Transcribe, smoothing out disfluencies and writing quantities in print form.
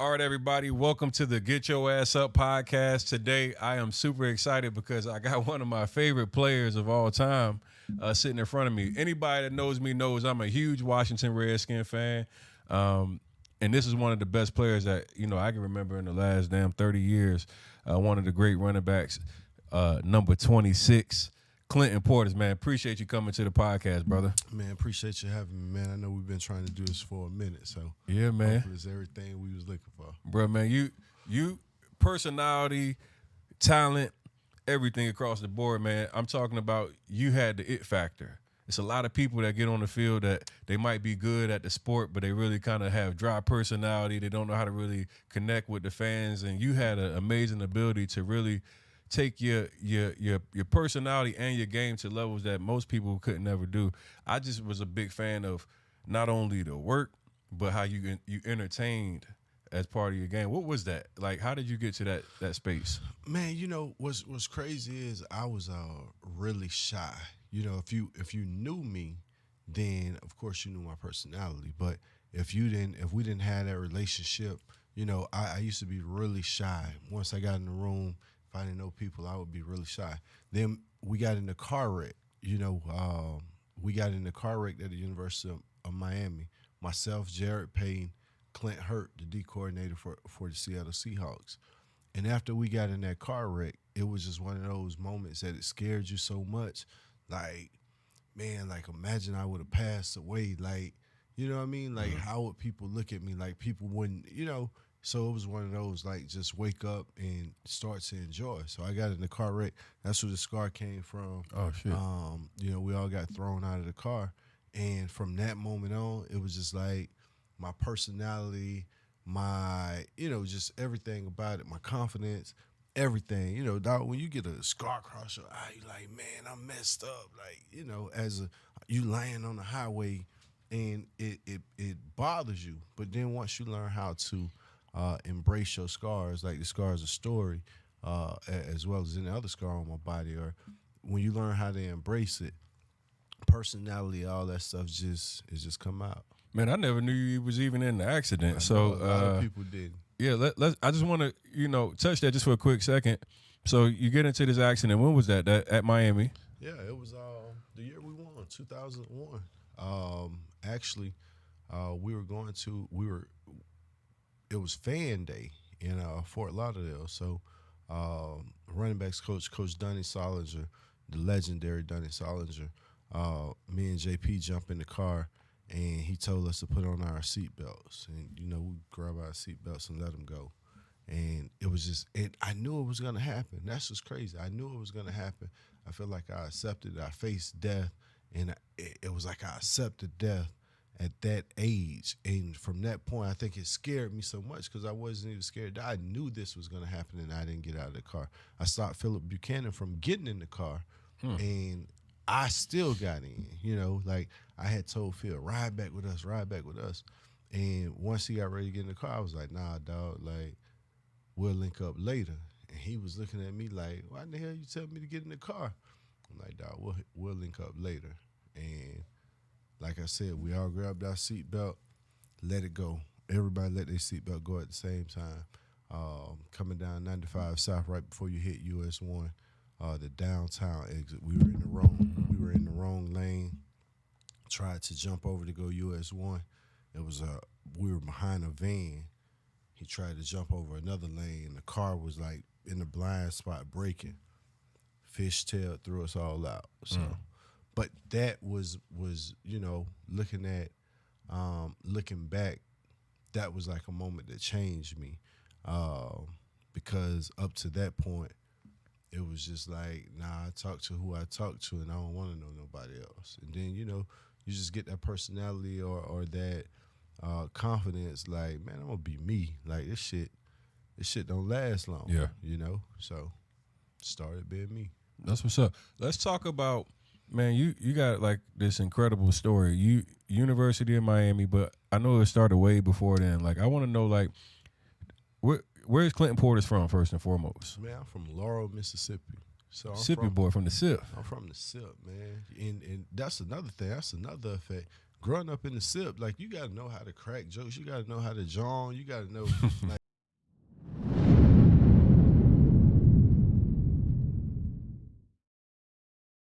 All right, everybody, welcome to the Get Your Ass Up podcast. Today, I am super excited because I got one of my favorite players of all time sitting in front of me. Anybody that knows me knows I'm a huge Washington Redskin fan, and this is one of the best players that I can remember in the last 30 years. One of the great running backs, number 26. Clinton Portis, man, appreciate you coming to the podcast, brother. Man, appreciate you having me, man. I know we've been trying to do this for a minute, so yeah, man, hopefully it's everything we was looking for, bro. Man, you personality, talent, everything across the board, man. I'm talking about you had the it factor. It's a lot of people that get on the field that they might be good at the sport, but they really kind of have dry personality. They don't know how to really connect with the fans, and you had an amazing ability to really take your personality and your game to levels that most people couldn't ever do. I just was a big fan of not only the work, but how you entertained as part of your game. What was that? Like, how did you get to that space? Man, what's crazy is I was really shy. If you knew me, then of course you knew my personality. But if we didn't have that relationship, I used to be really shy. Once I got in the room, if I didn't know people, I would be really shy. Then we got in the car wreck. We got in the car wreck at the University of Miami. Myself, Jared Payne, Clint Hurt, the D coordinator for the Seattle Seahawks. And after we got in that car wreck, it was just one of those moments that it scared you so much. Like, man, like imagine I would have passed away. Like, you know what I mean? Like, how would people look at me? Like, people wouldn't, So it was one of those, like, just wake up and start to enjoy. So I got in the car wreck. That's where the scar came from. Oh, shit. We all got thrown out of the car. And from that moment on, it was just like my personality, my, just everything about it, my confidence, everything. Dog, when you get a scar across your eye, you're like, man, I'm messed up. Like, you lying on the highway and it bothers you. But then once you learn how to embrace your scars, like the scars of story, as well as any other scar on my body, or when you learn how to embrace it, personality, all that stuff just come out. Man, I never knew you was even in the accident. A So lot of people didn't. Yeah, let's. I just want to touch that just for a quick second. So you get into this accident. When was that? That at Miami? Yeah, it was the year we won, 2001. Actually, it was fan day in Fort Lauderdale. So running backs Coach Dunny Solinger, the legendary Dunny Solinger, me and JP jump in the car, and he told us to put on our seatbelts. And, we grab our seatbelts and let them go. And it was just, I knew it was going to happen. That's what's crazy. I knew it was going to happen. I felt like I accepted it. I faced death, and it was like I accepted death at that age. And from that point, I think it scared me so much because I wasn't even scared. I knew this was going to happen, and I didn't get out of the car. I stopped Philip Buchanan from getting in the car, and I still got in. Like I had told Phil, ride back with us. And once he got ready to get in the car, I was like, nah, dog, like, we'll link up later. And he was looking at me like, why in the hell you telling me to get in the car? I'm like, dog, we'll link up later. And like I said, we all grabbed our seatbelt, let it go. Everybody let their seatbelt go at the same time. Coming down 95 South right before you hit US 1, the downtown exit. We were in the wrong lane. Tried to jump over to go US 1. We were behind a van. He tried to jump over another lane, and the car was like in the blind spot braking. Fishtail threw us all out. So, but that was looking back, that was like a moment that changed me, because up to that point, it was just like, nah, I talk to who I talk to, and I don't want to know nobody else. And then you just get that personality or that confidence, like, man, I'm gonna be me. Like this shit don't last long. Yeah. So started being me. That's what's up. Let's talk about, man, you got like this incredible story. University of Miami, but I know it started way before then. Like I want to know, like, where's Clinton Portis from, first and foremost? Man, I'm from Laurel, Mississippi. So Mississippi boy from the SIP. I'm from the SIP, man. And that's another thing. That's another effect. growing up in the SIP, like you got to know how to crack jokes. You got to know how to jaw. You got to know like